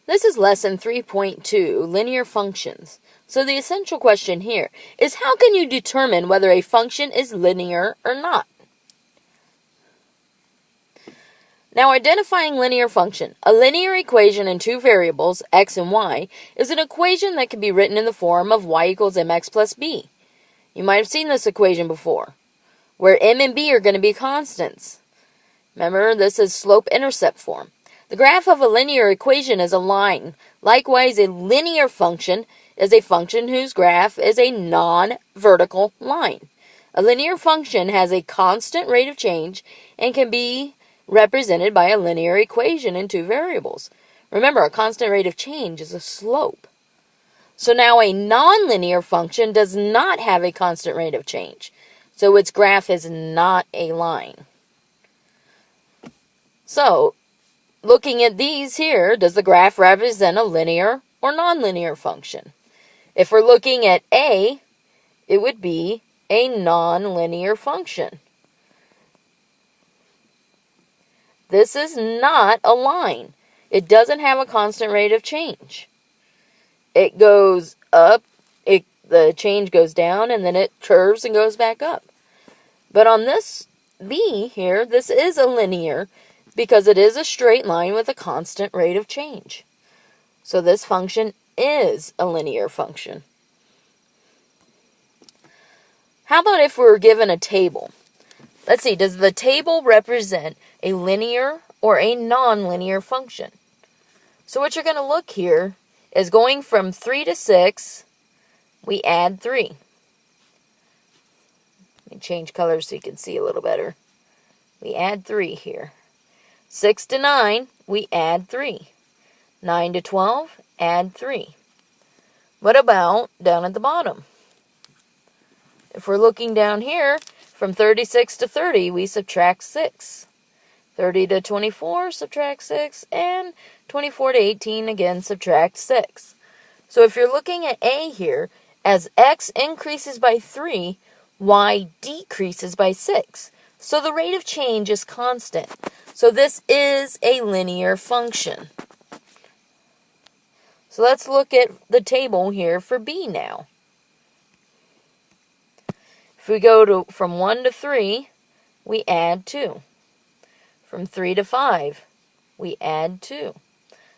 This is lesson 3.2, linear functions. So the essential question here is, how can you determine whether a function is linear or not? Now, identifying linear function. A linear equation in two variables, x and y, is an equation that can be written in the form of y equals mx plus b. You might have seen this equation before, where m and b are going to be constants. Remember, this is slope-intercept form. The graph of a linear equation is a line. Likewise, a linear function is a function whose graph is a non-vertical line. A linear function has a constant rate of change and can be represented by a linear equation in two variables. Remember, a constant rate of change is a slope. So now a nonlinear function does not have a constant rate of change. So its graph is not a line. So, looking at these here, does the graph represent a linear or nonlinear function? If we're looking at A, it would be a nonlinear function. This is not a line. It doesn't have a constant rate of change. It goes up, the change goes down, and then it curves and goes back up. But on this B here, this is a linear because it is a straight line with a constant rate of change. So this function is a linear function. How about if we're given a table? Let's see, does the table represent a linear or a nonlinear function? So what you're going to look here is going from 3 to 6, we add 3. Let me change colors so you can see a little better. We add 3 here. 6 to 9, we add 3. 9 to 12, add 3. What about down at the bottom? If we're looking down here, from 36 to 30, we subtract 6. 30 to 24, subtract 6. And 24 to 18, again, subtract 6. So if you're looking at A here, as x increases by 3, y decreases by 6. So the rate of change is constant. So this is a linear function. So let's look at the table here for B now. If we go from 1 to 3, we add 2. From 3 to 5, we add 2.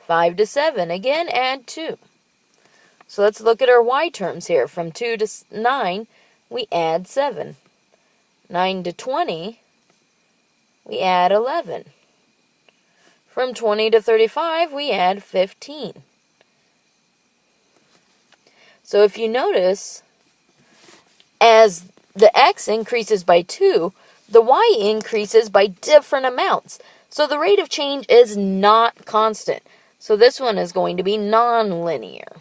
5 to 7, again, add 2. So let's look at our y terms here. From 2 to 9, we add 7. 9 to 20, we add 11. From 20 to 35, we add 15. So if you notice, as the x increases by 2, the y increases by different amounts. So the rate of change is not constant. So this one is going to be nonlinear.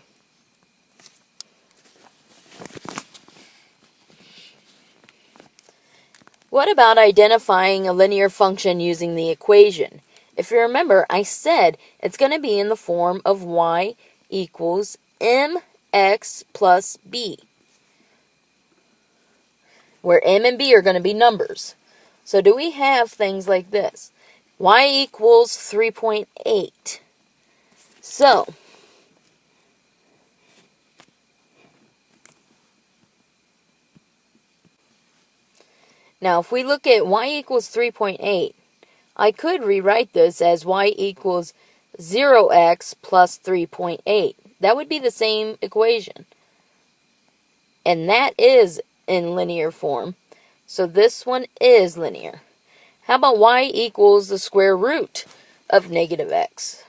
What about identifying a linear function using the equation? If you remember, I said it's going to be in the form of y equals mx plus b, where m and b are going to be numbers. So do we have things like this? Y equals 3.8. So, now if we look at y equals 3.8, I could rewrite this as y equals 0x plus 3.8. That would be the same equation. And that is in linear form. So this one is linear. How about y equals the square root of negative x?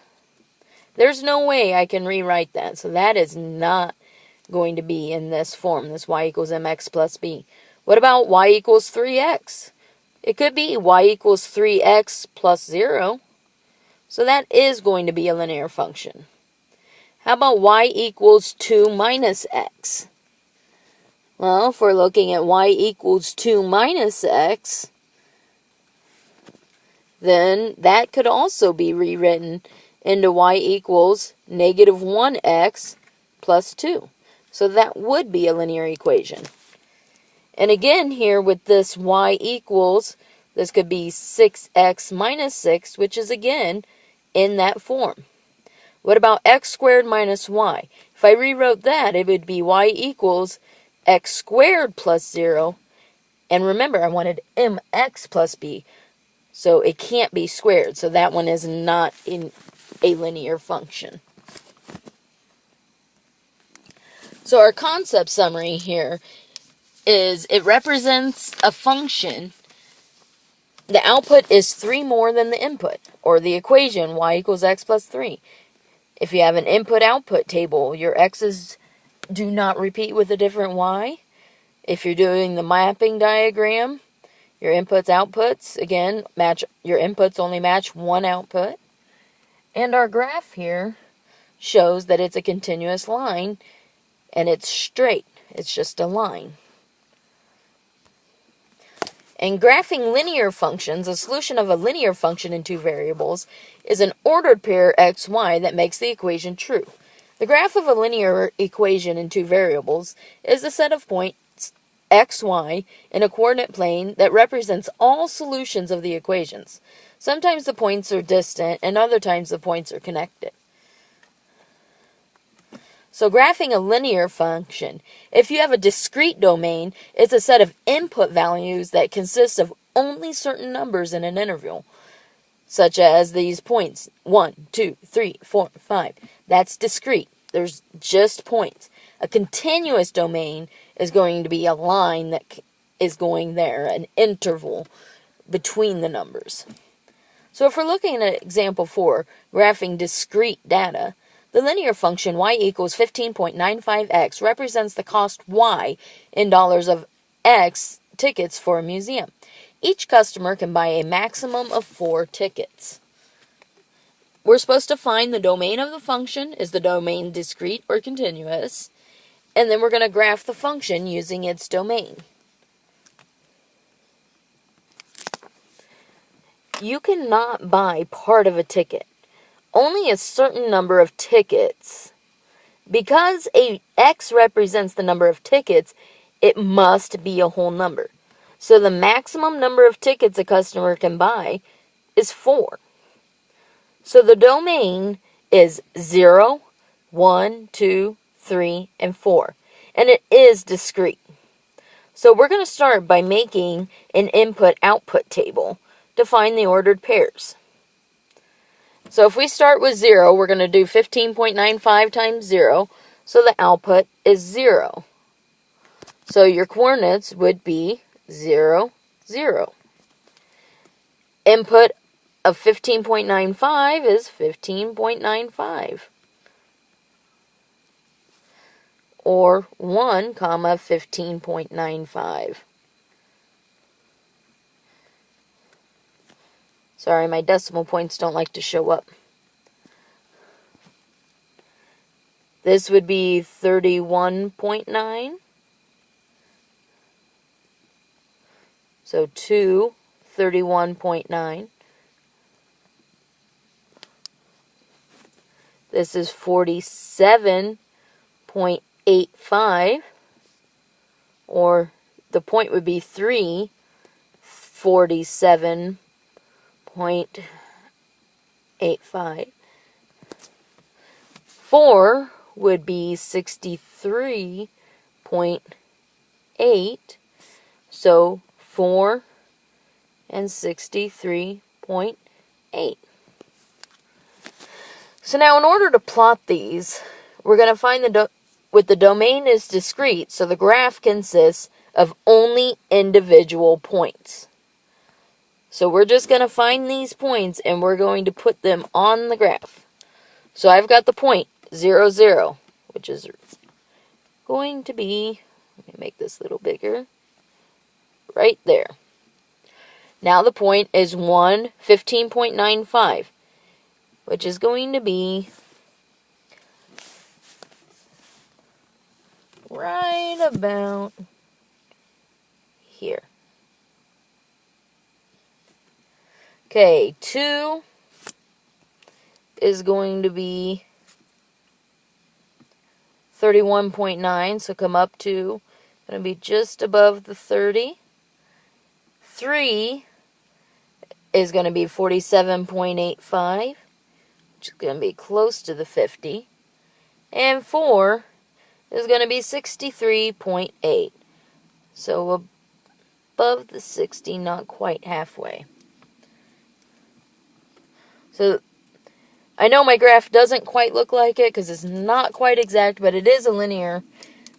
There's no way I can rewrite that. So that is not going to be in this form, this y equals mx plus b. What about y equals 3x? It could be y equals 3x plus 0. So that is going to be a linear function. How about y equals 2 minus x? Well, if we're looking at y equals 2 minus x, then that could also be rewritten into y equals negative 1x plus 2. So that would be a linear equation. And again here with this y equals, this could be 6x minus 6, which is again in that form. What about x squared minus y? If I rewrote that, it would be y equals x squared plus 0. And remember, I wanted mx plus b. So it can't be squared. So that one is not in a linear function. So our concept summary here is it represents a function. The output is 3 more than the input, or the equation y equals x plus 3. If you have an input-output table, your x's do not repeat with a different y. If you're doing the mapping diagram, your inputs, outputs, again, match. Your inputs only match one output. And our graph here shows that it's a continuous line, and it's straight. It's just a line. And graphing linear functions, a solution of a linear function in two variables, is an ordered pair xy that makes the equation true. The graph of a linear equation in two variables is a set of points xy in a coordinate plane that represents all solutions of the equations. Sometimes the points are distant, and other times the points are connected. So graphing a linear function, if you have a discrete domain, it's a set of input values that consists of only certain numbers in an interval, such as these points, 1, 2, 3, 4, 5. That's discrete. There's just points. A continuous domain is going to be a line that is going there, an interval between the numbers. So if we're looking at example 4, graphing discrete data, the linear function y equals 15.95x represents the cost y in dollars of x tickets for a museum. Each customer can buy a maximum of 4 tickets. We're supposed to find the domain of the function. Is the domain discrete or continuous? And then we're going to graph the function using its domain. You cannot buy part of a ticket. Only a certain number of tickets. Because x represents the number of tickets, it must be a whole number. So the maximum number of tickets a customer can buy is 4. So the domain is 0, 1, 2, 3, and 4. And it is discrete. So we're going to start by making an input-output table to find the ordered pairs. So if we start with 0, we're going to do 15.95 times 0, so the output is 0. So your coordinates would be 0, 0. Input of 15.95 is 15.95. Or 1, 15.95. Sorry, my decimal points don't like to show up. This would be 31.9. So 2, 31.9. This is 47.85. Or the point would be 3, 47.85. 4 would be 63.8. So 4 and 63.8. So now in order to plot these, we're going to find the domain is discrete, so the graph consists of only individual points. So we're just going to find these points and we're going to put them on the graph. So I've got the point 0, 0, which is going to be, let me make this a little bigger, right there. Now the point is 1, 15.95, which is going to be right about here. Okay, 2 is going to be 31.9, so come up to, going to be just above the 30. 3 is going to be 47.85. which is going to be close to the 50. And 4 is going to be 63.8. So above the 60, not quite halfway. So I know my graph doesn't quite look like it because it's not quite exact, but it is a linear,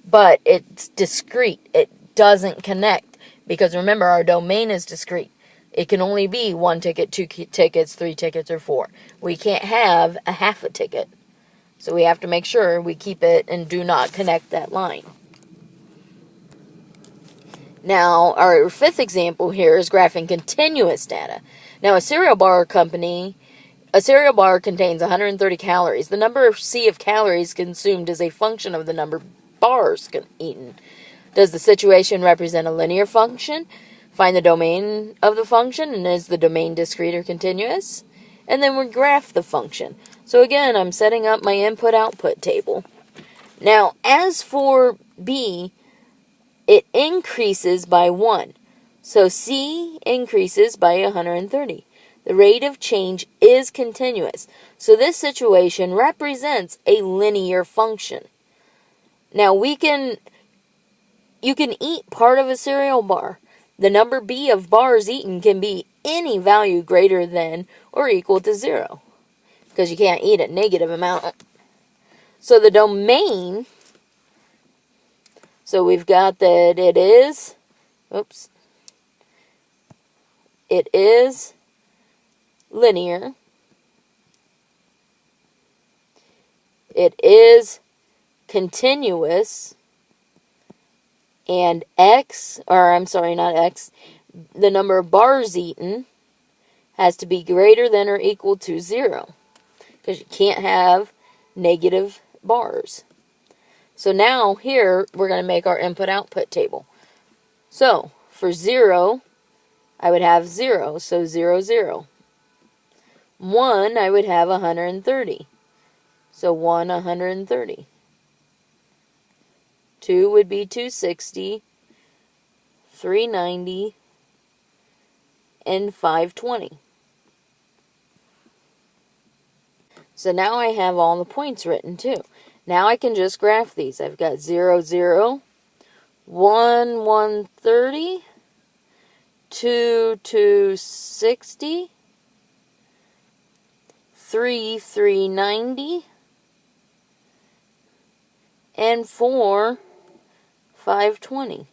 but it's discrete. It doesn't connect because remember, our domain is discrete. It can only be 1 ticket, 2 tickets, 3 tickets, or 4. We can't have a half a ticket. So we have to make sure we keep it and do not connect that line. Now, our 5th example here is graphing continuous data. Now, a cereal bar contains 130 calories. The number C of calories consumed is a function of the number of bars eaten. Does the situation represent a linear function? Find the domain of the function, and is the domain discrete or continuous? And then we graph the function. So again, I'm setting up my input-output table. Now, as for B, it increases by 1. So C increases by 130. The rate of change is continuous. So this situation represents a linear function. Now, you can eat part of a cereal bar. The number B of bars eaten can be any value greater than or equal to 0. Because you can't eat a negative amount. So the domain, so we've got that it is linear. It is continuous. And the number of bars eaten has to be greater than or equal to 0. Because you can't have negative bars. So now here we're going to make our input-output table. So for 0, I would have 0, so 0, 0. 1, I would have 130. So 1, 130. 2 would be 260, 390, and 520. So now I have all the points written too. Now I can just graph these. I've got 0, 0, 1, 130, 2, 260, 3, 390, and 4, 520.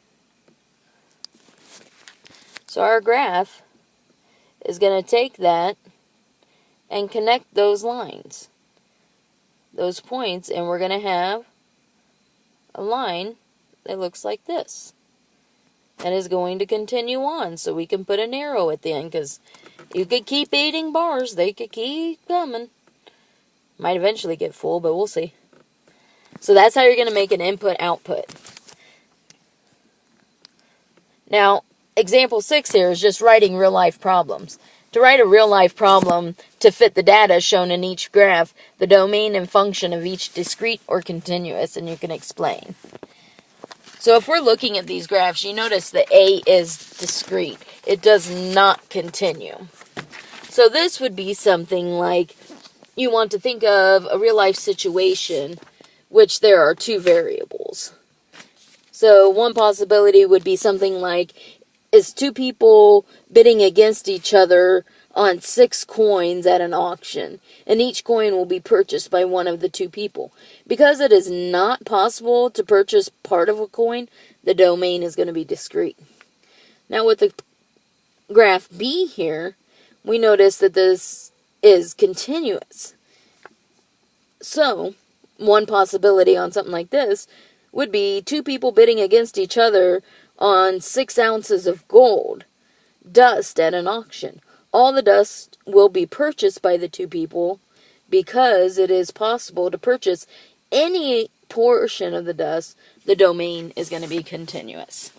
So our graph is going to take that and connect those lines, those points, and we're going to have a line that looks like this. And is going to continue on, so we can put an arrow at the end, because you could keep eating bars, they could keep coming. Might eventually get full, but we'll see. So that's how you're going to make an input-output. Now, example 6 here is just writing real-life problems. To write a real-life problem to fit the data shown in each graph, the domain and function of each discrete or continuous, and you can explain. So if we're looking at these graphs, you notice that A is discrete. It does not continue. So this would be something like you want to think of a real-life situation which there are 2 variables. So one possibility would be something like, is 2 people bidding against each other on 6 coins at an auction, and each coin will be purchased by one of the 2 people. Because it is not possible to purchase part of a coin, the domain is going to be discrete. Now with the graph B here, we notice that this is continuous. So one possibility on something like this would be 2 people bidding against each other on 6 ounces of gold dust at an auction. All the dust will be purchased by the 2 people because it is possible to purchase any portion of the dust. The domain is going to be continuous.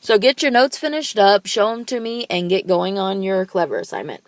So get your notes finished up, show them to me, and get going on your clever assignment.